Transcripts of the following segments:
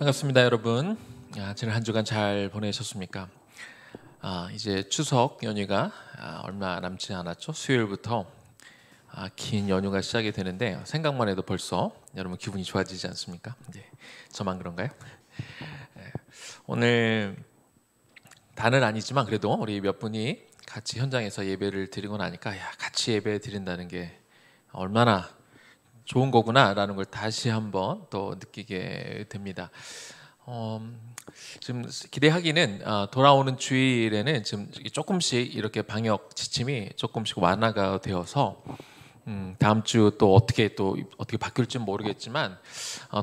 반갑습니다, 여러분. 지난 한 주간 잘 보내셨습니까? 이제 추석 연휴가 얼마 남지 않았죠. 수요일부터 긴 연휴가 시작이 되는데 생각만 해도 벌써 여러분 기분이 좋아지지 않습니까? 네, 저만 그런가요? 네, 오늘 다는 아니지만 그래도 우리 몇 분이 같이 현장에서 예배를 드리고 나니까 같이 예배 드린다는 게 얼마나 좋은 거구나라는 걸 다시 한번 또 느끼게 됩니다. 지금 기대하기는 돌아오는 주일에는 지금 조금씩 이렇게 방역 지침이 조금씩 완화가 되어서 다음 주 또 어떻게 바뀔지 모르겠지만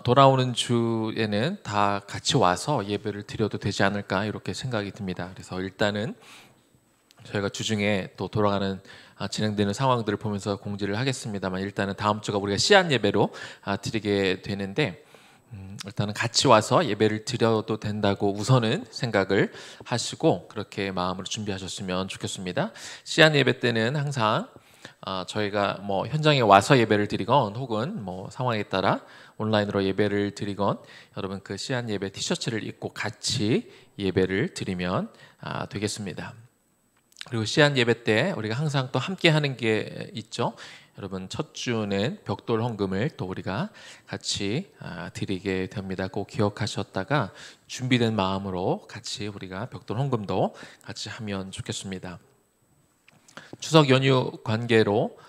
돌아오는 주에는 다 같이 와서 예배를 드려도 되지 않을까 이렇게 생각이 듭니다. 그래서 일단은 저희가 주중에 또 돌아가는 진행되는 상황들을 보면서 공지를 하겠습니다만 일단은 다음 주가 우리가 시안 예배로 드리게 되는데 일단은 같이 와서 예배를 드려도 된다고 우선은 생각을 하시고 그렇게 마음으로 준비하셨으면 좋겠습니다. 시안 예배 때는 항상 저희가 뭐 현장에 와서 예배를 드리건 혹은 뭐 상황에 따라 온라인으로 예배를 드리건 여러분 그 시안 예배 티셔츠를 입고 같이 예배를 드리면 되겠습니다. 그리고 시안 예배 때 우리가 항상 또 함께 하는 게 있죠. 여러분 첫 주는 벽돌 헌금을 또 우리가 같이 드리게 됩니다. 꼭 기억하셨다가 준비된 마음으로 같이 우리가 벽돌 헌금도 같이 하면 좋겠습니다. 추석 연휴 관계로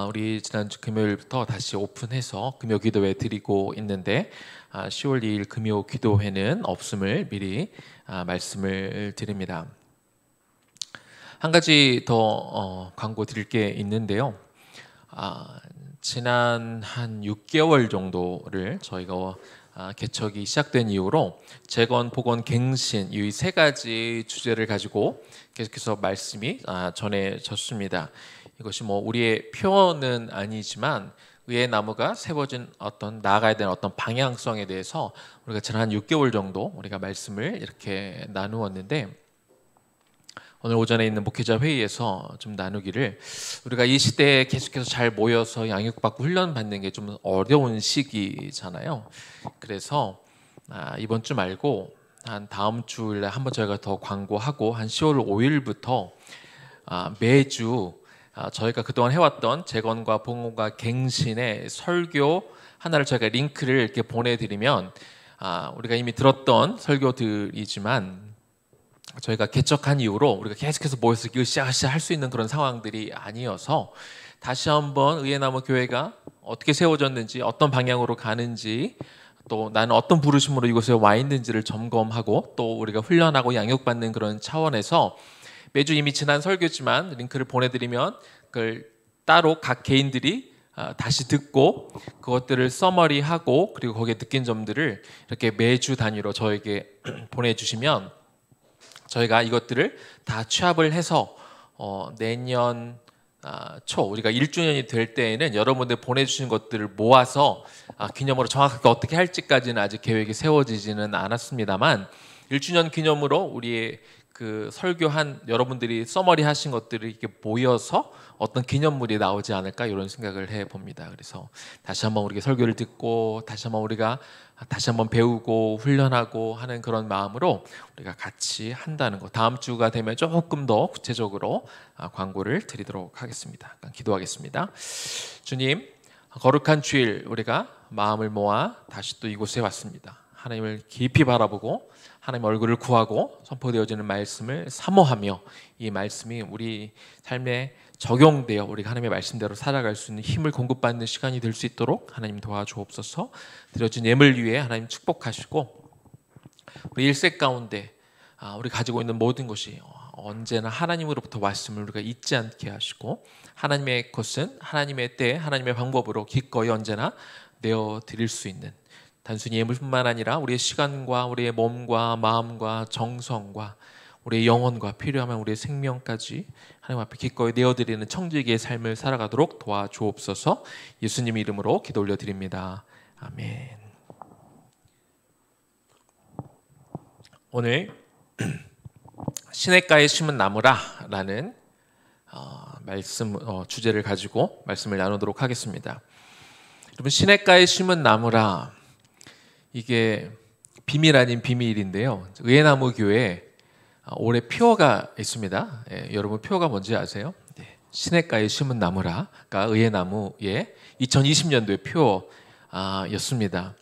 우리 지난주 금요일부터 다시 오픈해서 금요 기도회 드리고 있는데 10월 2일 금요 기도회는 없음을 미리 말씀을 드립니다. 한 가지 더 광고 드릴 게 있는데요. 지난 한 6개월 정도를 저희가 개척이 시작된 이후로 재건, 복원, 갱신 이 세 가지 주제를 가지고 계속해서 말씀이 전해졌습니다. 이것이 뭐 우리의 표현은 아니지만 의의 나무가 세워진 나아가야 되는 어떤 방향성에 대해서 우리가 지난 한 6개월 정도 우리가 말씀을 이렇게 나누었는데 오늘 오전에 있는 목회자 회의에서 좀 나누기를 우리가 이 시대에 계속해서 잘 모여서 양육받고 훈련받는 게 좀 어려운 시기잖아요. 그래서 이번 주 말고 한 다음 주일에 한번 저희가 더 광고하고 한 10월 5일부터 매주 저희가 그동안 해왔던 재건과 봉헌과 갱신의 설교 하나를 저희가 링크를 이렇게 보내드리면 우리가 이미 들었던 설교들이지만 저희가 개척한 이후로 우리가 계속해서 모여서 으쌰으쌰 할 수 있는 그런 상황들이 아니어서 다시 한번 의의 나무 교회가 어떻게 세워졌는지 어떤 방향으로 가는지 또 나는 어떤 부르심으로 이곳에 와 있는지를 점검하고 또 우리가 훈련하고 양육받는 그런 차원에서 매주 이미 지난 설교지만 링크를 보내드리면 그걸 따로 각 개인들이 다시 듣고 그것들을 서머리하고 그리고 거기에 느낀 점들을 이렇게 매주 단위로 저에게 보내주시면 저희가 이것들을 다 취합을 해서 내년 초 우리가 1주년이 될 때에는 여러분들 보내주신 것들을 모아서 기념으로 정확하게 어떻게 할지까지는 아직 계획이 세워지지는 않았습니다만 1주년 기념으로 우리의 그 설교한 여러분들이 서머리 하신 것들이 이렇게 모여서 어떤 기념물이 나오지 않을까 이런 생각을 해봅니다. 그래서 다시 한번 우리가 설교를 듣고 다시 한번 우리가 다시 한번 배우고 훈련하고 하는 그런 마음으로 우리가 같이 한다는 거 다음 주가 되면 조금 더 구체적으로 광고를 드리도록 하겠습니다. 기도하겠습니다. 주님, 거룩한 주일 우리가 마음을 모아 다시 또 이곳에 왔습니다. 하나님을 깊이 바라보고 하나님 얼굴을 구하고 선포되어지는 말씀을 사모하며 이 말씀이 우리 삶에 적용되어 우리가 하나님의 말씀대로 살아갈 수 있는 힘을 공급받는 시간이 될 수 있도록 하나님 도와주옵소서. 드려진 예물 위에 하나님 축복하시고 우리 일생 가운데 우리 가지고 있는 모든 것이 언제나 하나님으로부터 왔음을 우리가 잊지 않게 하시고 하나님의 것은 하나님의 때 하나님의 방법으로 기꺼이 언제나 내어드릴 수 있는 단순히 예물뿐만 아니라 우리의 시간과 우리의 몸과 마음과 정성과 우리의 영혼과 필요하면 우리의 생명까지 하나님 앞에 기꺼이 내어드리는 청지기의 삶을 살아가도록 도와주옵소서. 예수님 이름으로 기도 올려드립니다. 아멘. 오늘 시냇가에 심은 나무라라는 주제를 가지고 말씀을 나누도록 하겠습니다. 여러분 시냇가에 심은 나무라 이게 비밀 아닌 비밀인데요. 의회나무 교회에 올해 표어가 있습니다. 여러분 표어가 뭔지 아세요? 시냇가에 심은 나무라가 의회나무의 2020년도의 표어였습니다.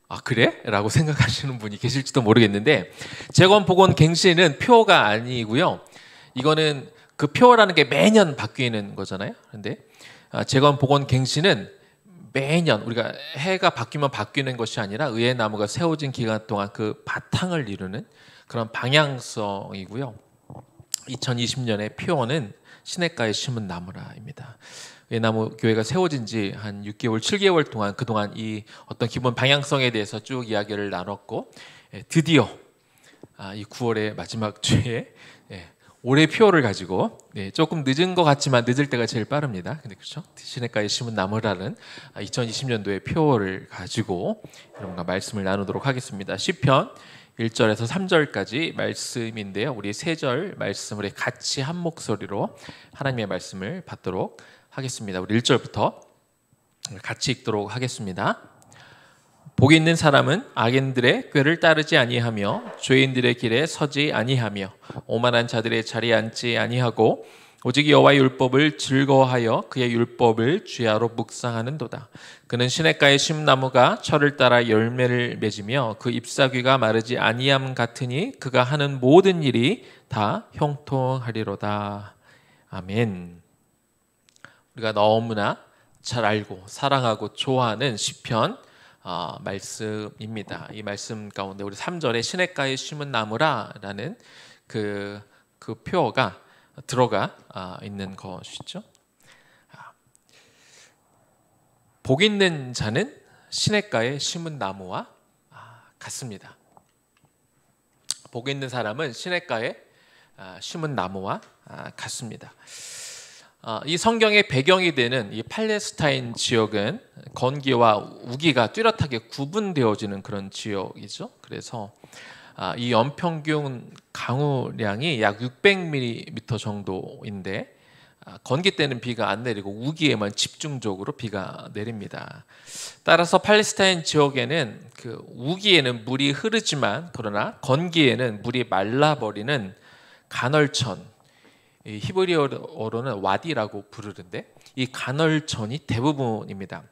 아 그래? 라고 생각하시는 분이 계실지도 모르겠는데 재건복원갱신은 표어가 아니고요. 이거는 그 표어라는 게 매년 바뀌는 거잖아요. 그런데 재건복원갱신은 매년 우리가 해가 바뀌면 바뀌는 것이 아니라 의회나무가 세워진 기간 동안 그 바탕을 이루는 그런 방향성이고요. 2020년의 표어는 시냇가에 심은 나무라입니다. 의회나무 교회가 세워진 지 한 6개월, 7개월 동안 그동안 이 어떤 기본 방향성에 대해서 쭉 이야기를 나눴고 드디어 이 9월의 마지막 주에 올해 표어를 가지고 조금 늦은 것 같지만 늦을 때가 제일 빠릅니다. 근데 그렇죠? 시냇가에 심은 나무라는 2020년도의 표어를 가지고 여러분과 말씀을 나누도록 하겠습니다. 시편 1절에서 3절까지 말씀인데요. 우리 3절 말씀을 같이 한 목소리로 하나님의 말씀을 받도록 하겠습니다. 우리 1절부터 같이 읽도록 하겠습니다. 복이 있는 사람은 악인들의 꾀를 따르지 아니하며 죄인들의 길에 서지 아니하며 오만한 자들의 자리에 앉지 아니하고 오직 여호와의 율법을 즐거워하여 그의 율법을 주야로 묵상하는도다. 그는 시냇가에 심은 나무가 철을 따라 열매를 맺으며 그 잎사귀가 마르지 아니함 같으니 그가 하는 모든 일이 다 형통하리로다. 아멘. 우리가 너무나 잘 알고 사랑하고 좋아하는 시편 말씀입니다. 이 말씀 가운데 우리 3절에 시냇가에 심은 나무라라는 그 표어가 들어가 있는 것이죠. 복 있는 자는 시냇가에 심은 나무와 같습니다. 복 있는 사람은 시냇가에 심은 나무와 같습니다. 이 성경의 배경이 되는 이 팔레스타인 지역은 건기와 우기가 뚜렷하게 구분되어지는 그런 지역이죠. 그래서 이 연평균 강우량이 약 600mm 정도인데 건기 때는 비가 안 내리고 우기에만 집중적으로 비가 내립니다. 따라서 팔레스타인 지역에는 그 우기에는 물이 흐르지만 그러나 건기에는 물이 말라버리는 간헐천, 히브리어로는 와디라고 부르는데 이 간헐천이 대부분입니다.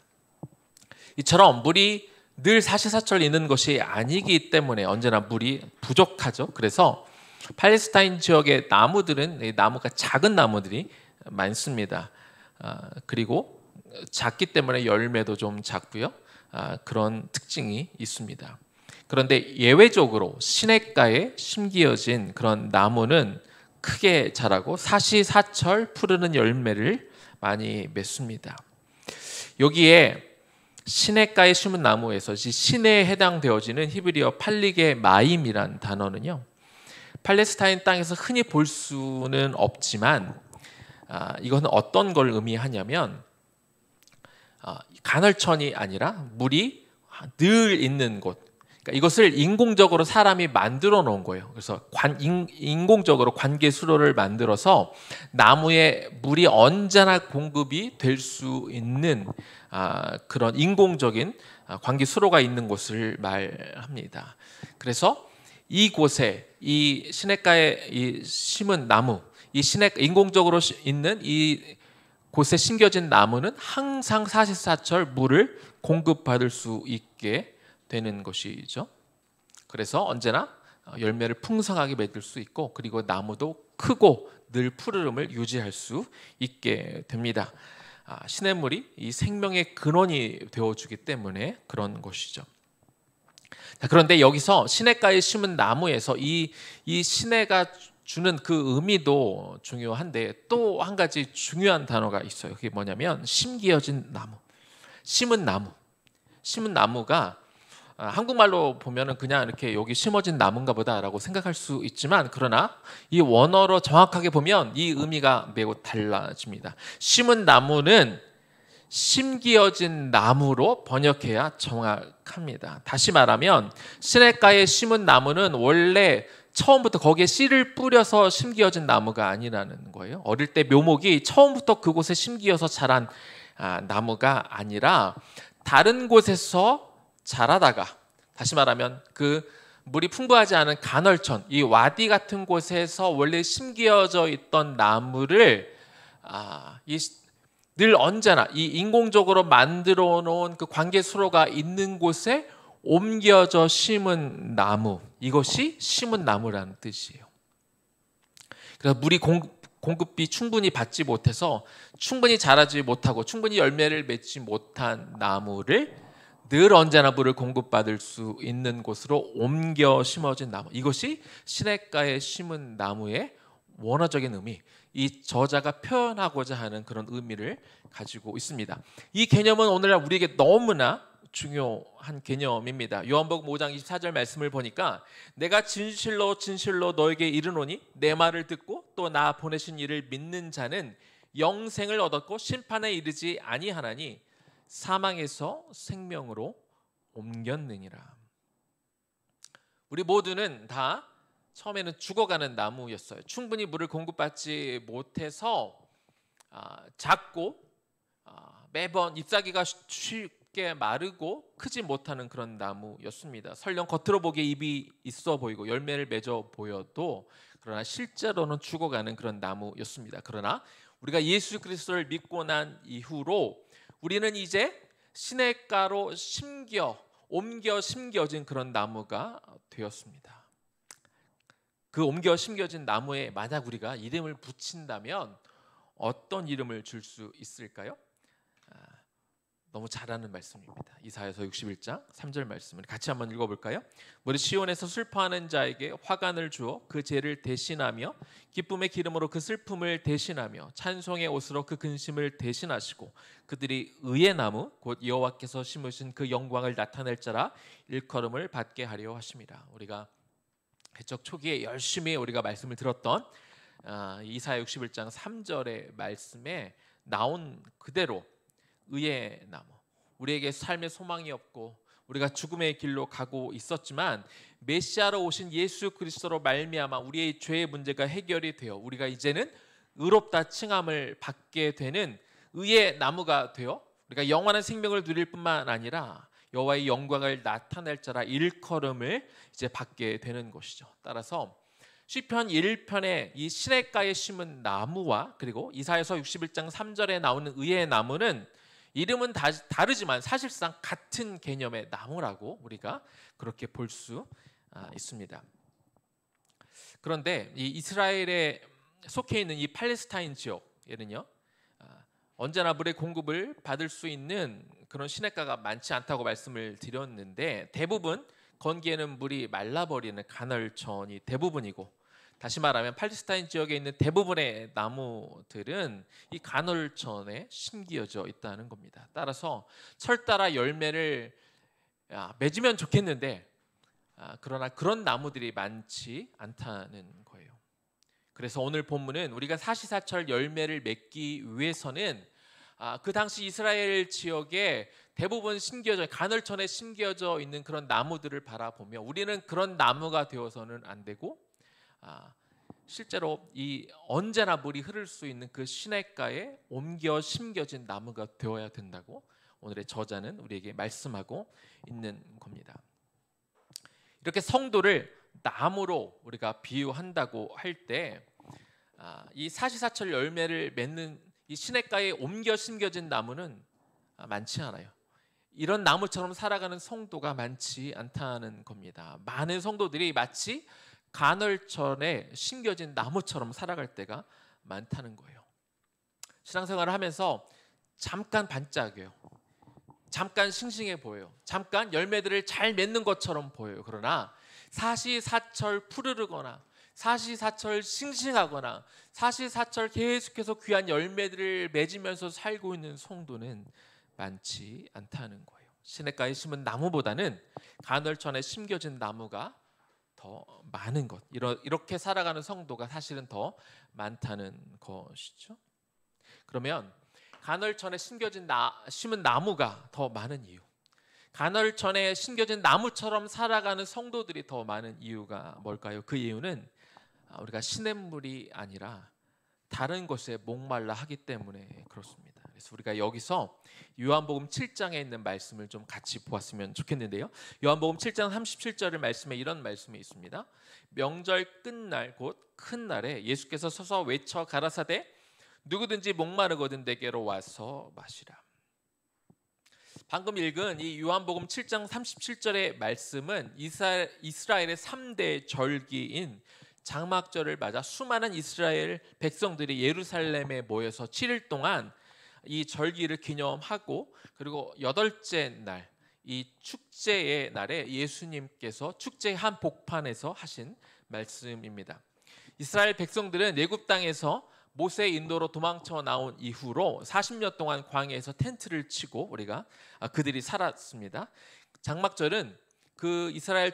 이처럼 물이 늘 사시사철 있는 것이 아니기 때문에 언제나 물이 부족하죠. 그래서 팔레스타인 지역의 나무들은 나무가 작은 나무들이 많습니다. 그리고 작기 때문에 열매도 좀 작고요. 그런 특징이 있습니다. 그런데 예외적으로 시냇가에 심기어진 그런 나무는 크게 자라고 사시사철 푸르는 열매를 많이 맺습니다. 여기에 시냇가에 심은 나무에서 시내에 해당되어지는 히브리어 팔리게 마임이란 단어는요. 팔레스타인 땅에서 흔히 볼 수는 없지만 이것은 어떤 걸 의미하냐면 간헐천이 아니라 물이 늘 있는 곳. 그러니까 이것을 인공적으로 사람이 만들어 놓은 거예요. 그래서 인공적으로 관계 수로를 만들어서 나무에 물이 언제나 공급이 될 수 있는 그런 인공적인 관계 수로가 있는 곳을 말합니다. 그래서 이곳에 이 시냇가에 이 심은 나무, 이 인공적으로 있는 이 곳에 심겨진 나무는 항상 사시사철 물을 공급받을 수 있게 되는 것이죠. 그래서 언제나 열매를 풍성하게 맺을 수 있고 그리고 나무도 크고 늘 푸르름을 유지할 수 있게 됩니다. 시냇물이 이 생명의 근원이 되어주기 때문에 그런 것이죠. 그런데 여기서 시냇가에 심은 나무에서 이 시내가 주는 그 의미도 중요한데 또 한 가지 중요한 단어가 있어요. 그게 뭐냐면 심기어진 나무, 심은 나무. 심은 나무가 한국말로 보면은 그냥 이렇게 여기 심어진 나무인가 보다라고 생각할 수 있지만 그러나 이 원어로 정확하게 보면 이 의미가 매우 달라집니다. 심은 나무는 심기어진 나무로 번역해야 정확합니다. 다시 말하면 시냇가에 심은 나무는 원래 처음부터 거기에 씨를 뿌려서 심기어진 나무가 아니라는 거예요. 어릴 때 묘목이 처음부터 그곳에 심기어서 자란 나무가 아니라 다른 곳에서 자라다가 다시 말하면 그 물이 풍부하지 않은 간헐천, 이 와디 같은 곳에서 원래 심겨져 있던 나무를 늘 언제나 이 인공적으로 만들어 놓은 그 관계 수로가 있는 곳에 옮겨져 심은 나무, 이것이 심은 나무라는 뜻이에요. 그래서 물이 공급이 충분히 받지 못해서 충분히 자라지 못하고 충분히 열매를 맺지 못한 나무를 늘 언제나 물을 공급받을 수 있는 곳으로 옮겨 심어진 나무, 이것이 시냇가에 심은 나무의 원어적인 의미, 이 저자가 표현하고자 하는 그런 의미를 가지고 있습니다. 이 개념은 오늘날 우리에게 너무나 중요한 개념입니다. 요한복음 5장 24절 말씀을 보니까 내가 진실로 진실로 너에게 이르노니 내 말을 듣고 또 나 보내신 이를 믿는 자는 영생을 얻었고 심판에 이르지 아니하나니 사망에서 생명으로 옮겼느니라. 우리 모두는 다 처음에는 죽어가는 나무였어요. 충분히 물을 공급받지 못해서 작고 매번 잎사귀가 쉽게 마르고 크지 못하는 그런 나무였습니다. 설령 겉으로 보기에 잎이 있어 보이고 열매를 맺어 보여도 그러나 실제로는 죽어가는 그런 나무였습니다. 그러나 우리가 예수 그리스도를 믿고 난 이후로 우리는 이제 시냇가로 옮겨 심겨진 그런 나무가 되었습니다. 그 옮겨 심겨진 나무에 만약 우리가 이름을 붙인다면 어떤 이름을 줄 수 있을까요? 너무 잘하는 말씀입니다. 이사야서 61장 3절 말씀을 같이 한번 읽어볼까요? 우리 시온에서 슬퍼하는 자에게 화관을 주어 그 죄를 대신하며 기쁨의 기름으로 그 슬픔을 대신하며 찬송의 옷으로 그 근심을 대신하시고 그들이 의의 나무 곧 여호와께서 심으신 그 영광을 나타낼 자라 일컬음을 받게 하려 하심이라. 우리가 개척 초기에 열심히 우리가 말씀을 들었던 이사야 61장 3절의 말씀에 나온 그대로 의의 나무, 우리에게 삶의 소망이 없고 우리가 죽음의 길로 가고 있었지만 메시아로 오신 예수 그리스도로 말미암아 우리의 죄의 문제가 해결이 되어 우리가 이제는 의롭다 칭함을 받게 되는 의의 나무가 되어 우리가 영원한 생명을 누릴 뿐만 아니라 여호와의 영광을 나타낼 자라 일컬음을 이제 받게 되는 것이죠. 따라서 시편 1편의 이 시냇가에 심은 나무와 그리고 이사야서 61장 3절에 나오는 의의 나무는 이름은 다르지만 사실상 같은 개념의 나무라고 우리가 그렇게 볼 수 있습니다. 그런데 이 이스라엘에 속해 있는 이 팔레스타인 지역에는요, 언제나 물의 공급을 받을 수 있는 그런 시냇가가 많지 않다고 말씀을 드렸는데 대부분 건기에는 물이 말라버리는 간헐천이 대부분이고, 다시 말하면 팔레스타인 지역에 있는 대부분의 나무들은 이 간헐천에 심겨져 있다는 겁니다. 따라서 철따라 열매를 맺으면 좋겠는데 그러나 그런 나무들이 많지 않다는 거예요. 그래서 오늘 본문은 우리가 사시사철 열매를 맺기 위해서는 그 당시 이스라엘 지역에 대부분 간헐천에 심겨져 있는 그런 나무들을 바라보며 우리는 그런 나무가 되어서는 안 되고 실제로 이 언제나 물이 흐를 수 있는 그 시냇가에 옮겨 심겨진 나무가 되어야 된다고 오늘의 저자는 우리에게 말씀하고 있는 겁니다. 이렇게 성도를 나무로 우리가 비유한다고 할 때 이 사시사철 열매를 맺는 이 시냇가에 옮겨 심겨진 나무는 많지 않아요. 이런 나무처럼 살아가는 성도가 많지 않다는 겁니다. 많은 성도들이 마치 간헐천에 심겨진 나무처럼 살아갈 때가 많다는 거예요. 신앙생활을 하면서 잠깐 반짝여요. 잠깐 싱싱해 보여요. 잠깐 열매들을 잘 맺는 것처럼 보여요. 그러나 사시사철 푸르르거나 사시사철 싱싱하거나 사시사철 계속해서 귀한 열매들을 맺으면서 살고 있는 성도는 많지 않다는 거예요. 시냇가에 심은 나무보다는 간헐천에 심겨진 나무가 더 많은 것, 이렇게 살아가는 성도가 사실은 더 많다는 것이죠. 그러면 간헐천에 심은 나무가 더 많은 이유, 간헐천에 심겨진 나무처럼 살아가는 성도들이 더 많은 이유가 뭘까요? 그 이유는 우리가 시냇물이 아니라 다른 것에 목말라 하기 때문에 그렇습니다. 그래서 우리가 여기서 요한복음 7장에 있는 말씀을 좀 같이 보았으면 좋겠는데요. 요한복음 7장 37절 말씀에 이런 말씀이 있습니다. 명절 끝날 곧 큰 날에 예수께서 서서 외쳐 가라사대 누구든지 목마르거든 내게로 와서 마시라. 방금 읽은 이 요한복음 7장 37절의 말씀은 이스라엘의 3대 절기인 장막절을 맞아 수많은 이스라엘 백성들이 예루살렘에 모여서 7일 동안 이 절기를 기념하고, 그리고 8째 날, 이 축제의 날에 예수님께서 축제의 한 복판에서 하신 말씀입니다. 이스라엘 백성들은 애굽 땅에서 모세의 인도로 도망쳐 나온 이후로 40년 동안 광야에서 텐트를 치고 그들이 살았습니다. 장막절은 그 이스라엘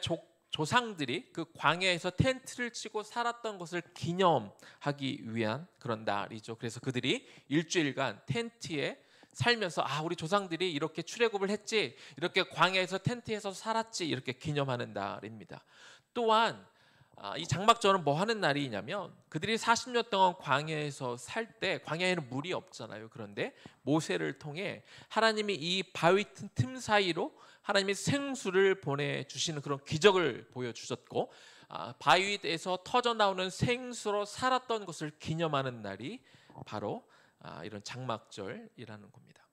조상들이 그 광야에서 텐트를 치고 살았던 것을 기념하기 위한 그런 날이죠. 그래서 그들이 일주일간 텐트에 살면서 우리 조상들이 이렇게 출애굽을 했지, 이렇게 광야에서 텐트에서 살았지, 이렇게 기념하는 날입니다. 또한 이 장막절은 뭐 하는 날이냐면, 그들이 40년 동안 광야에서 살 때 광야에는 물이 없잖아요. 그런데 모세를 통해 하나님이 이 바위 틈 사이로 하나님이 생수를 보내주시는 그런 기적을 보여주셨고, 바위에서 터져 나오는 생수로 살았던 것을 기념하는 날이 바로 이런 장막절이라는 겁니다.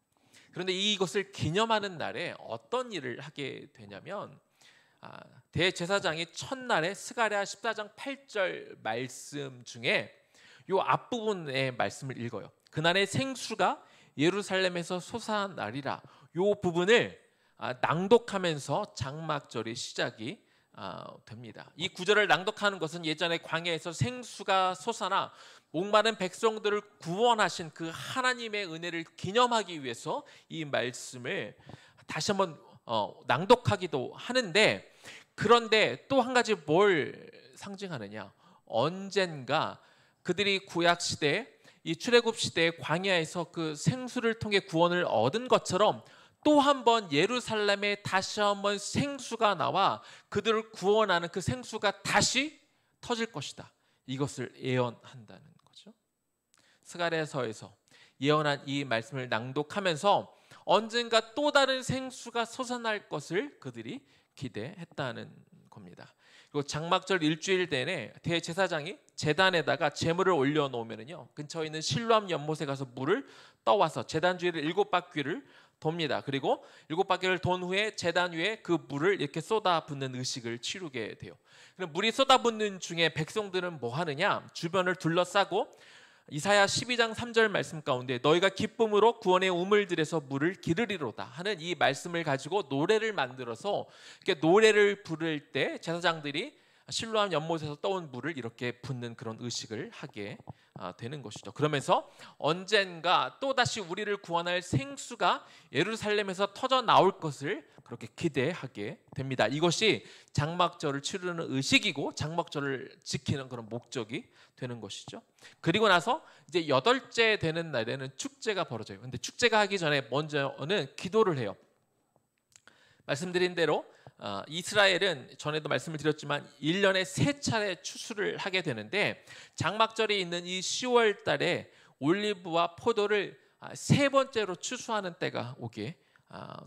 그런데 이것을 기념하는 날에 어떤 일을 하게 되냐면, 대제사장이 첫날에 스가랴 14장 8절 말씀 중에 이 앞부분의 말씀을 읽어요. 그날의 생수가 예루살렘에서 솟아나리라. 이 부분을 낭독하면서 장막절이 시작이 됩니다. 이 구절을 낭독하는 것은 예전에 광야에서 생수가 솟아나 목마른 백성들을 구원하신 그 하나님의 은혜를 기념하기 위해서 이 말씀을 다시 한번 낭독하기도 하는데, 그런데 또 한 가지 뭘 상징하느냐, 언젠가 그들이 구약 시대, 이 출애굽 시대의 광야에서 그 생수를 통해 구원을 얻은 것처럼 또 한 번 예루살렘에 다시 한번 생수가 나와 그들을 구원하는 그 생수가 다시 터질 것이다. 이것을 예언한다는 거죠. 스가랴서에서 예언한 이 말씀을 낭독하면서 언젠가 또 다른 생수가 솟아날 것을 그들이 기대했다는 겁니다. 그리고 장막절 일주일 내내 대제사장이 제단에다가 제물을 올려놓으면요, 근처에 있는 실로암 연못에 가서 물을 떠와서 제단 주위를 7바퀴를 돕니다. 그리고 7바퀴를 돈 후에 제단 위에 그 물을 이렇게 쏟아붓는 의식을 치르게 돼요. 그럼 물이 쏟아붓는 중에 백성들은 뭐 하느냐, 주변을 둘러싸고 이사야 12장 3절 말씀 가운데 너희가 기쁨으로 구원의 우물들에서 물을 기르리로다 하는 이 말씀을 가지고 노래를 만들어서, 이렇게 노래를 부를 때 제사장들이 실로암 연못에서 떠온 물을 이렇게 붓는 그런 의식을 하게 되는 것이죠. 그러면서 언젠가 또다시 우리를 구원할 생수가 예루살렘에서 터져 나올 것을 그렇게 기대하게 됩니다. 이것이 장막절을 치르는 의식이고 장막절을 지키는 그런 목적이 되는 것이죠. 그리고 나서 이제 8째 되는 날에는 축제가 벌어져요. 근데 축제가 하기 전에 먼저는 기도를 해요. 말씀드린 대로 이스라엘은 전에도 말씀을 드렸지만 1년에 3차례 추수를 하게 되는데, 장막절이 있는 이 10월 달에 올리브와 포도를 3번째로 추수하는 때가 오게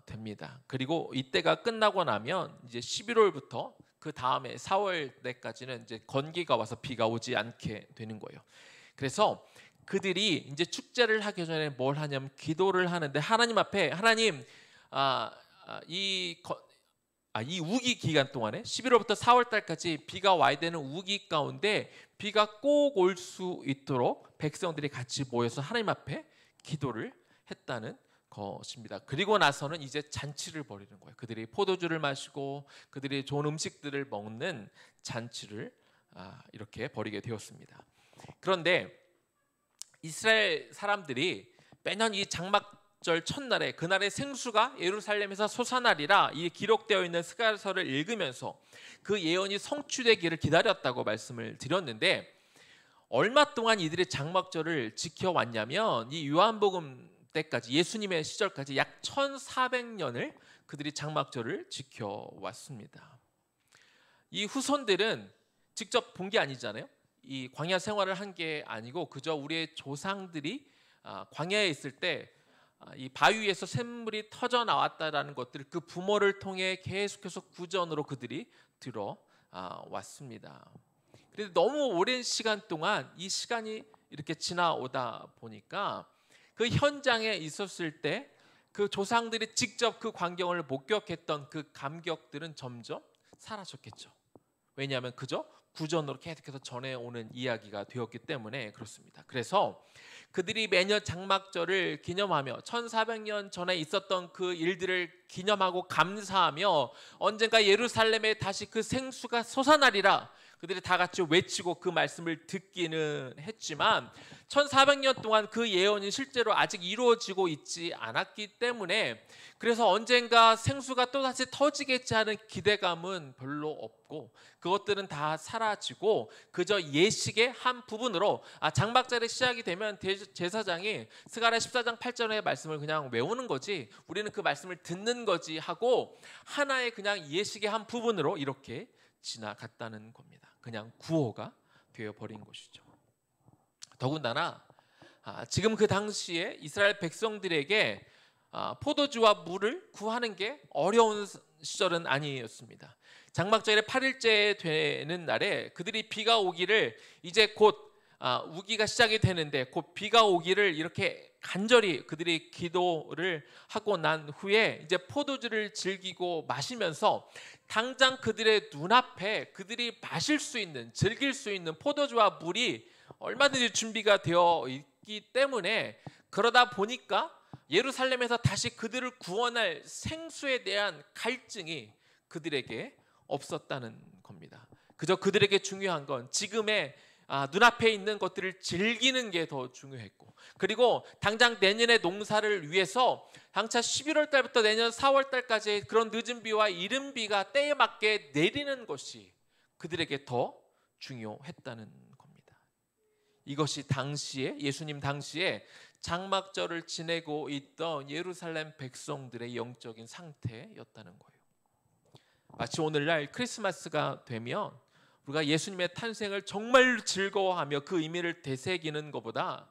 됩니다. 그리고 이때가 끝나고 나면 이제 11월부터 그 다음에 4월 때까지는 이제 건기가 와서 비가 오지 않게 되는 거예요. 그래서 그들이 이제 축제를 하기 전에 뭘 하냐면 기도를 하는데, 하나님 앞에, 하나님 이 우기 기간 동안에 11월부터 4월 달까지 비가 와야 되는 우기 가운데 비가 꼭 올 수 있도록 백성들이 같이 모여서 하나님 앞에 기도를 했다는 것입니다. 그리고 나서는 이제 잔치를 벌이는 거예요. 그들이 포도주를 마시고 그들이 좋은 음식들을 먹는 잔치를 이렇게 벌이게 되었습니다. 그런데 이스라엘 사람들이 매년 이 장막절 첫날에 그날의 생수가 예루살렘에서 솟아나리라 이 기록되어 있는 스가랴서를 읽으면서 그 예언이 성취되기를 기다렸다고 말씀을 드렸는데, 얼마 동안 이들이 장막절을 지켜왔냐면 이 요한복음 때까지, 예수님의 시절까지 약 1400년을 그들이 장막절을 지켜왔습니다. 이 후손들은 직접 본 게 아니잖아요. 이 광야 생활을 한 게 아니고 그저 우리의 조상들이 광야에 있을 때 이 바위에서 샘물이 터져 나왔다라는 것들을 그 부모를 통해 계속해서 구전으로 그들이 들어왔습니다. 그런데 너무 오랜 시간 동안 이 시간이 이렇게 지나오다 보니까 그 현장에 있었을 때 그 조상들이 직접 그 광경을 목격했던 그 감격들은 점점 사라졌겠죠. 왜냐하면 그저 구전으로 계속해서 전해오는 이야기가 되었기 때문에 그렇습니다. 그래서 그들이 매년 장막절을 기념하며 1400년 전에 있었던 그 일들을 기념하고 감사하며 언젠가 예루살렘에 다시 그 생수가 솟아나리라 그들이 다 같이 외치고 그 말씀을 듣기는 했지만 1400년 동안 그 예언이 실제로 아직 이루어지고 있지 않았기 때문에 그래서 언젠가 생수가 또다시 터지겠지 하는 기대감은 별로 없고 그것들은 다 사라지고 그저 예식의 한 부분으로 장막절의 시작이 되면 제사장이 스가랴 14장 8절의 말씀을 그냥 외우는 거지 우리는 그 말씀을 듣는 거지 하고 하나의 그냥 예식의 한 부분으로 이렇게 지나갔다는 겁니다. 그냥 구호가 되어버린 것이죠. 더군다나 지금 그 당시에 이스라엘 백성들에게 포도주와 물을 구하는 게 어려운 시절은 아니었습니다. 장막절의 8일째 되는 날에 그들이 비가 오기를 이제 곧 우기가 시작이 되는데 곧 비가 오기를 이렇게 간절히 그들이 기도를 하고 난 후에 이제 포도주를 즐기고 마시면서 당장 그들의 눈앞에 그들이 마실 수 있는 즐길 수 있는 포도주와 물이 얼마든지 준비가 되어 있기 때문에 그러다 보니까 예루살렘에서 다시 그들을 구원할 생수에 대한 갈증이 그들에게 없었다는 겁니다. 그저 그들에게 중요한 건 지금의 눈앞에 있는 것들을 즐기는 게 더 중요했고 그리고 당장 내년의 농사를 위해서 당차 11월 달부터 내년 4월 달까지 그런 늦은 비와 이른 비가 때에 맞게 내리는 것이 그들에게 더 중요했다는 겁니다. 이것이 당시에 예수님 당시에 장막절을 지내고 있던 예루살렘 백성들의 영적인 상태였다는 거예요. 마치 오늘날 크리스마스가 되면 우리가 예수님의 탄생을 정말 즐거워하며 그 의미를 되새기는 것보다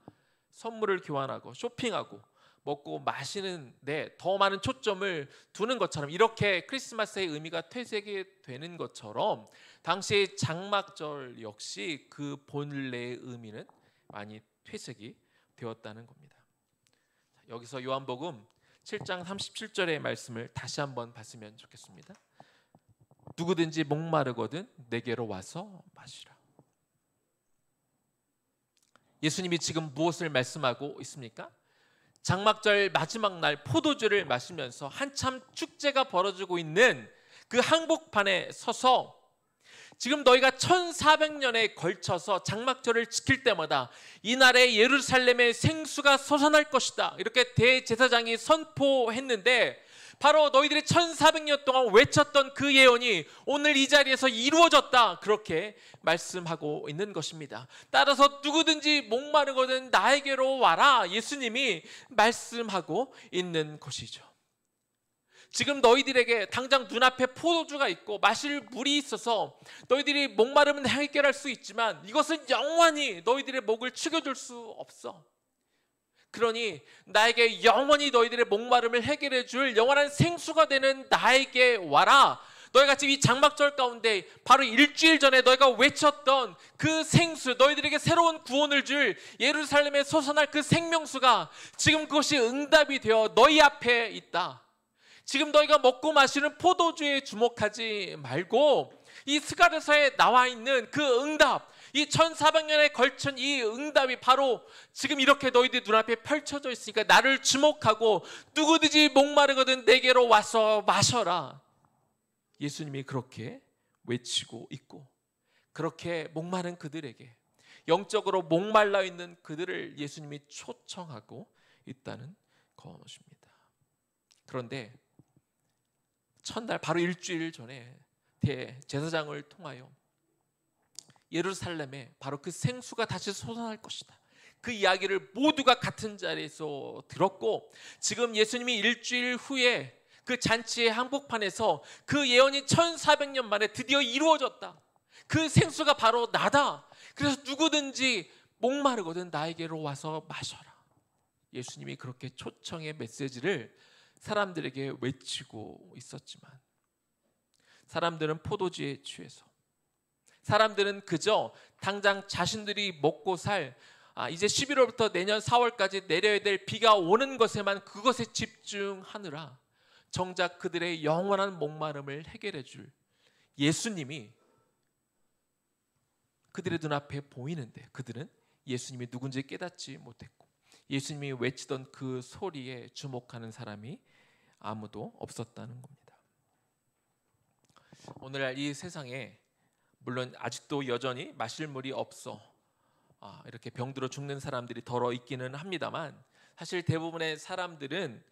선물을 교환하고 쇼핑하고 먹고 마시는 데 더 많은 초점을 두는 것처럼 이렇게 크리스마스의 의미가 퇴색이 되는 것처럼 당시 장막절 역시 그 본래의 의미는 많이 퇴색이 되었다는 겁니다. 여기서 요한복음 7장 37절의 말씀을 다시 한번 봤으면 좋겠습니다. 누구든지 목마르거든 내게로 와서 마시라. 예수님이 지금 무엇을 말씀하고 있습니까? 장막절 마지막 날 포도주를 마시면서 한참 축제가 벌어지고 있는 그 한복판에 서서 지금 너희가 1400년에 걸쳐서 장막절을 지킬 때마다 이날에 예루살렘의 생수가 솟아날 것이다 이렇게 대제사장이 선포했는데 바로 너희들이 1400년 동안 외쳤던 그 예언이 오늘 이 자리에서 이루어졌다 그렇게 말씀하고 있는 것입니다. 따라서 누구든지 목마르거든 나에게로 와라 예수님이 말씀하고 있는 것이죠. 지금 너희들에게 당장 눈앞에 포도주가 있고 마실 물이 있어서 너희들이 목마름은 해결할 수 있지만 이것은 영원히 너희들의 목을 축여줄 수 없어. 그러니 나에게 영원히 너희들의 목마름을 해결해 줄 영원한 생수가 되는 나에게 와라. 너희가 지금 이 장막절 가운데 바로 일주일 전에 너희가 외쳤던 그 생수, 너희들에게 새로운 구원을 줄 예루살렘에 솟아날 그 생명수가 지금 그것이 응답이 되어 너희 앞에 있다. 지금 너희가 먹고 마시는 포도주에 주목하지 말고 이 스가랴서에 나와 있는 그 응답, 이 1400년에 걸친 이 응답이 바로 지금 이렇게 너희들 눈앞에 펼쳐져 있으니까 나를 주목하고 누구든지 목마르거든 내게로 와서 마셔라. 예수님이 그렇게 외치고 있고 그렇게 목마른 그들에게 영적으로 목말라 있는 그들을 예수님이 초청하고 있다는 것입니다. 그런데 첫날 바로 일주일 전에 대제사장을 통하여 예루살렘에 바로 그 생수가 다시 솟아날 것이다. 그 이야기를 모두가 같은 자리에서 들었고 지금 예수님이 일주일 후에 그 잔치의 한복판에서 그 예언이 1400년 만에 드디어 이루어졌다. 그 생수가 바로 나다. 그래서 누구든지 목마르거든 나에게로 와서 마셔라. 예수님이 그렇게 초청의 메시지를 사람들에게 외치고 있었지만 사람들은 포도주에 취해서, 사람들은 그저 당장 자신들이 먹고 살 이제 11월부터 내년 4월까지 내려야 될 비가 오는 것에만, 그것에 집중하느라 정작 그들의 영원한 목마름을 해결해 줄 예수님이 그들의 눈앞에 보이는데 그들은 예수님이 누군지 깨닫지 못했고 예수님이 외치던 그 소리에 주목하는 사람이 아무도 없었다는 겁니다. 오늘날 이 세상에 물론 아직도 여전히 마실 물이 없어 이렇게 병들어 죽는 사람들이 덜어 있기는 합니다만, 사실 대부분의 사람들은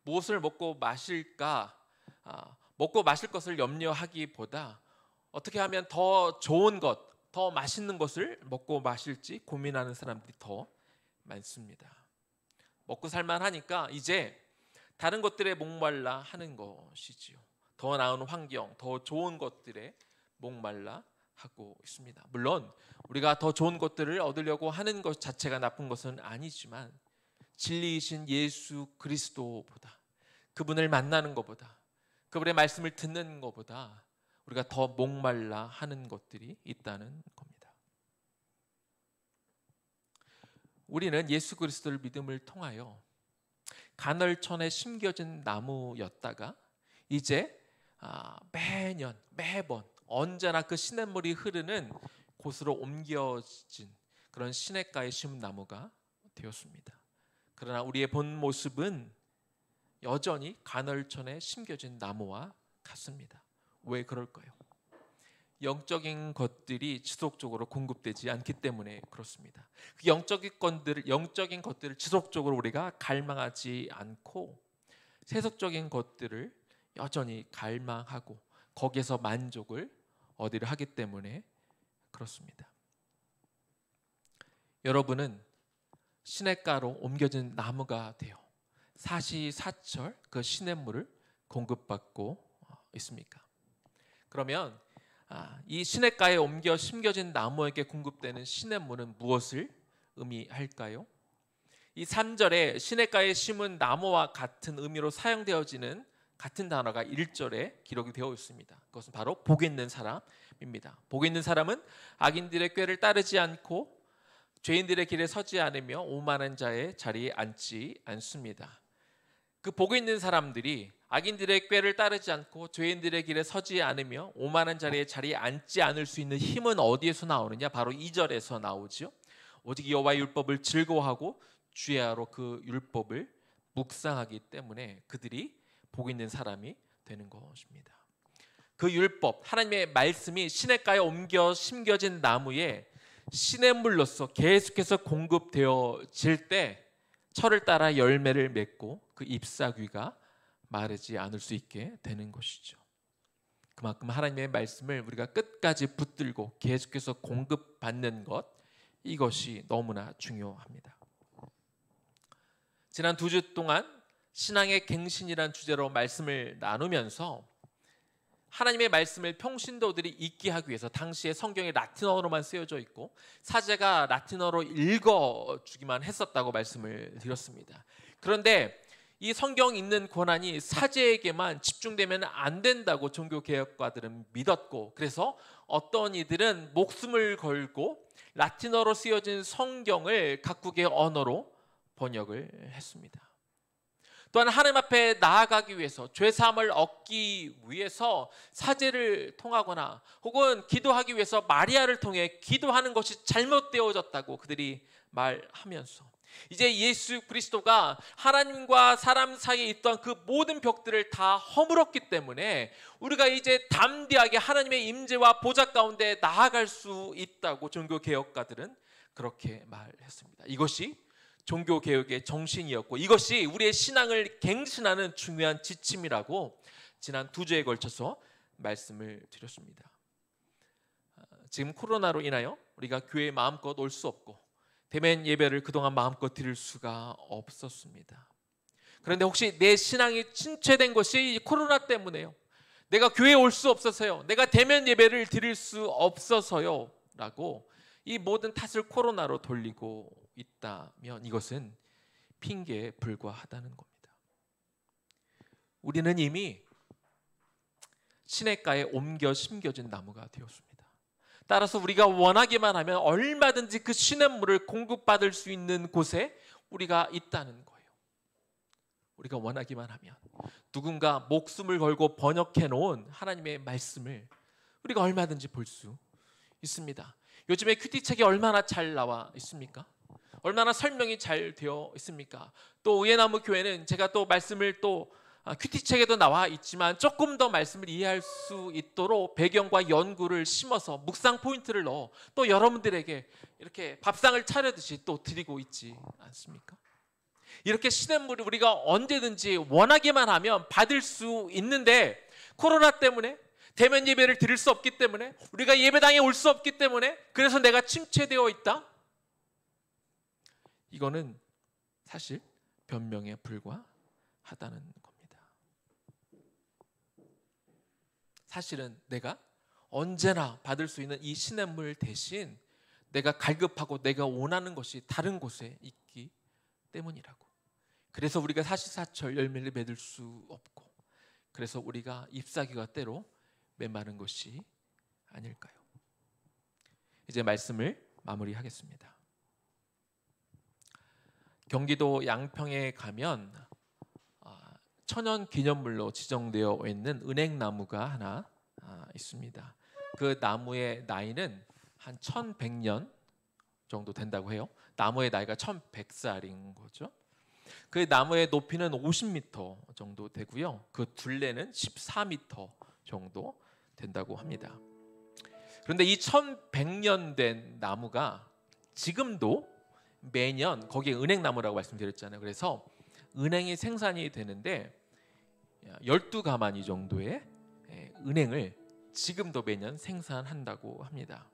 무엇을 먹고 마실까, 먹고 마실 것을 염려하기보다 어떻게 하면 더 좋은 것, 더 맛있는 것을 먹고 마실지 고민하는 사람들이 더 많습니다. 먹고 살만하니까 이제 다른 것들에 목말라 하는 것이지요. 더 나은 환경, 더 좋은 것들에 목말라 하고 있습니다. 물론 우리가 더 좋은 것들을 얻으려고 하는 것 자체가 나쁜 것은 아니지만 진리이신 예수 그리스도보다, 그분을 만나는 것보다, 그분의 말씀을 듣는 것보다 우리가 더 목말라 하는 것들이 있다는 겁니다. 우리는 예수 그리스도를 믿음을 통하여 간헐천에 심겨진 나무였다가 이제 매년 매번 언제나 그 시냇물이 흐르는 곳으로 옮겨진 그런 시냇가에 심은 나무가 되었습니다. 그러나 우리의 본 모습은 여전히 간헐천에 심겨진 나무와 같습니다. 왜 그럴까요? 영적인 것들이 지속적으로 공급되지 않기 때문에 그렇습니다. 그 영적인 것들을 지속적으로 우리가 갈망하지 않고 세속적인 것들을 여전히 갈망하고 거기에서 만족을 얻으려 하기 때문에 그렇습니다. 여러분은 시냇가로 옮겨진 나무가 되어 사시사철 그 시냇물을 공급받고 있습니까? 그러면 이 시냇가에 옮겨 심겨진 나무에게 공급되는 시냇물은 무엇을 의미할까요? 이 3절에 시냇가에 심은 나무와 같은 의미로 사용되어지는 같은 단어가 1절에 기록이 되어 있습니다. 그것은 바로 복 있는 사람입니다. 복 있는 사람은 악인들의 꾀를 따르지 않고 죄인들의 길에 서지 않으며 오만한 자의 자리에 앉지 않습니다. 그 복 있는 사람들이 악인들의 꾀를 따르지 않고 죄인들의 길에 서지 않으며 오만한 자리에 앉지 않을 수 있는 힘은 어디에서 나오느냐? 바로 2절에서 나오죠. 오직 여호와의 율법을 즐거워하고 주야로 그 율법을 묵상하기 때문에 그들이 복 있는 사람이 되는 것입니다. 그 율법, 하나님의 말씀이 시냇가에 옮겨 심겨진 나무에 시냇물로서 계속해서 공급되어질 때 철을 따라 열매를 맺고 그 잎사귀가 마르지 않을 수 있게 되는 것이죠. 그만큼 하나님의 말씀을 우리가 끝까지 붙들고 계속해서 공급받는 것, 이것이 너무나 중요합니다. 지난 2주 동안 신앙의 갱신이란 주제로 말씀을 나누면서 하나님의 말씀을 평신도들이 읽게 하기 위해서 당시에 성경이 라틴어로만 쓰여져 있고 사제가 라틴어로 읽어주기만 했었다고 말씀을 드렸습니다. 그런데 이 성경 읽는 권한이 사제에게만 집중되면 안 된다고 종교개혁가들은 믿었고, 그래서 어떤 이들은 목숨을 걸고 라틴어로 쓰여진 성경을 각국의 언어로 번역을 했습니다. 또한 하나님 앞에 나아가기 위해서 죄사함을 얻기 위해서 사제를 통하거나 혹은 기도하기 위해서 마리아를 통해 기도하는 것이 잘못되어졌다고 그들이 말하면서 이제 예수 그리스도가 하나님과 사람 사이에 있던 그 모든 벽들을 다 허물었기 때문에 우리가 이제 담대하게 하나님의 임재와 보좌 가운데 나아갈 수 있다고 종교개혁가들은 그렇게 말했습니다. 이것이 종교개혁의 정신이었고 이것이 우리의 신앙을 갱신하는 중요한 지침이라고 지난 2주에 걸쳐서 말씀을 드렸습니다. 지금 코로나로 인하여 우리가 교회에 마음껏 올 수 없고 대면 예배를 그동안 마음껏 드릴 수가 없었습니다. 그런데 혹시 내 신앙이 침체된 것이 코로나 때문에요, 내가 교회에 올 수 없어서요, 내가 대면 예배를 드릴 수 없어서요 라고 이 모든 탓을 코로나로 돌리고 있다면 이것은 핑계에 불과하다는 겁니다. 우리는 이미 시냇가에 옮겨 심겨진 나무가 되었습니다. 따라서 우리가 원하기만 하면 얼마든지 그 시냇물을 공급받을 수 있는 곳에 우리가 있다는 거예요. 우리가 원하기만 하면 누군가 목숨을 걸고 번역해 놓은 하나님의 말씀을 우리가 얼마든지 볼 수 있습니다. 요즘에 큐티책이 얼마나 잘 나와 있습니까? 얼마나 설명이 잘 되어 있습니까? 또 의예나무 교회는 제가 또 말씀을 또 큐티책에도 나와 있지만 조금 더 말씀을 이해할 수 있도록 배경과 연구를 심어서 묵상 포인트를 넣어 또 여러분들에게 이렇게 밥상을 차려듯이 또 드리고 있지 않습니까? 이렇게 시냇물을 우리가 언제든지 원하기만 하면 받을 수 있는데 코로나 때문에 대면 예배를 드릴 수 없기 때문에 우리가 예배당에 올 수 없기 때문에 그래서 내가 침체되어 있다? 이거는 사실 변명에 불과하다는 겁니다. 사실은 내가 언제나 받을 수 있는 이 시냇물 대신 내가 갈급하고 내가 원하는 것이 다른 곳에 있기 때문이라고. 그래서 우리가 사시사철 열매를 맺을 수 없고 그래서 우리가 잎사귀가 때로 메마른 것이 아닐까요? 이제 말씀을 마무리하겠습니다. 경기도 양평에 가면 천연기념물로 지정되어 있는 은행나무가 하나 있습니다. 그 나무의 나이는 한 1100년 정도 된다고 해요. 나무의 나이가 1100살인 거죠. 그 나무의 높이는 50m 정도 되고요. 그 둘레는 14m 정도 된다고 합니다. 그런데 이 1100년 된 나무가 지금도 매년 거기에 은행나무라고 말씀드렸잖아요. 그래서 은행이 생산이 되는데 12가마니 정도의 은행을 지금도 매년 생산한다고 합니다.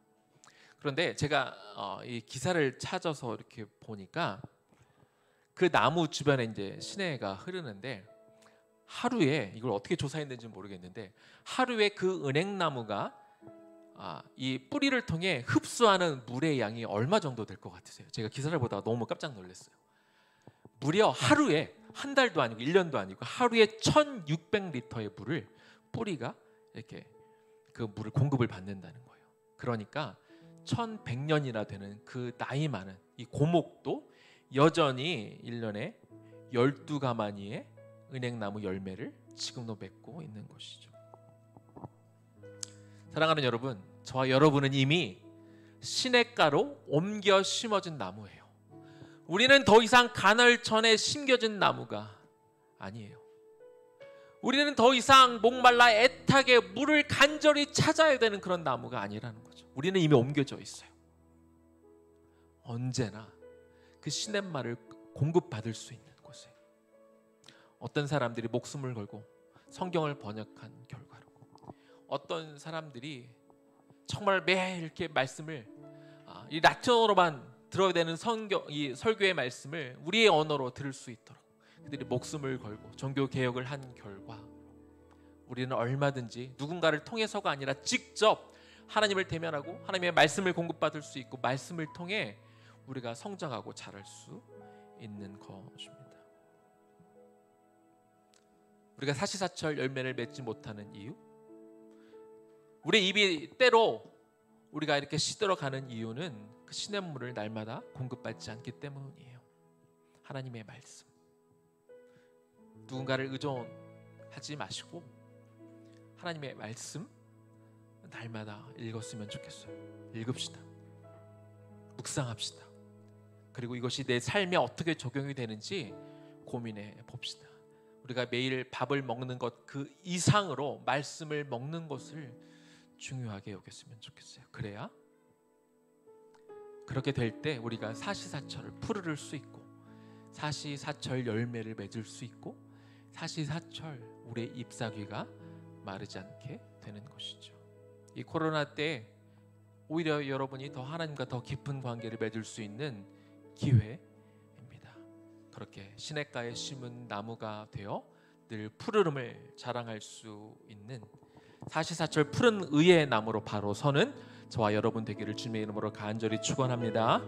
그런데 제가 이 기사를 찾아서 이렇게 보니까 그 나무 주변에 이제 시내가 흐르는데 하루에 이걸 어떻게 조사했는지 모르겠는데 하루에 그 은행나무가 이 뿌리를 통해 흡수하는 물의 양이 얼마 정도 될 것 같으세요? 제가 기사를 보다가 너무 깜짝 놀랐어요. 무려 하루에 한 달도 아니고 1년도 아니고 하루에 1600리터의 물을 뿌리가 이렇게 그 물을 공급을 받는다는 거예요. 그러니까 1100년이나 되는 그 나이 많은 이 고목도 여전히 1년에 12가마니의 은행나무 열매를 지금도 맺고 있는 것이죠. 사랑하는 여러분, 저와 여러분은 이미 시냇가로 옮겨 심어진 나무예요. 우리는 더 이상 간헐천에 심겨진 나무가 아니에요. 우리는 더 이상 목말라 애타게 물을 간절히 찾아야 되는 그런 나무가 아니라는 거죠. 우리는 이미 옮겨져 있어요. 언제나 그 시냇말을 공급받을 수 있는 곳에 어떤 사람들이 목숨을 걸고 성경을 번역한 결과로 어떤 사람들이 정말 매일 이렇게 말씀을 이 라틴어로만 들어야 되는 이 설교의 말씀을 우리의 언어로 들을 수 있도록 그들이 목숨을 걸고 종교 개혁을 한 결과 우리는 얼마든지 누군가를 통해서가 아니라 직접 하나님을 대면하고 하나님의 말씀을 공급받을 수 있고 말씀을 통해 우리가 성장하고 자랄 수 있는 것입니다. 우리가 사시사철 열매를 맺지 못하는 이유, 우리 입이 때로 우리가 이렇게 시들어가는 이유는 그 시냇물을 날마다 공급받지 않기 때문이에요. 하나님의 말씀, 누군가를 의존하지 마시고 하나님의 말씀 날마다 읽었으면 좋겠어요. 읽읍시다. 묵상합시다. 그리고 이것이 내 삶에 어떻게 적용이 되는지 고민해 봅시다. 우리가 매일 밥을 먹는 것 그 이상으로 말씀을 먹는 것을 중요하게 여겼으면 좋겠어요. 그래야 그렇게 될 때 우리가 사시사철을 푸르를 수 있고 사시사철 열매를 맺을 수 있고 사시사철 우리의 잎사귀가 마르지 않게 되는 것이죠. 이 코로나 때 오히려 여러분이 더 하나님과 더 깊은 관계를 맺을 수 있는 기회입니다. 그렇게 시냇가에 심은 나무가 되어 늘 푸르름을 자랑할 수 있는 사시사철 푸른 의의 나무로 바로 서는 저와 여러분 되기를 주님의 이름으로 간절히 축원합니다.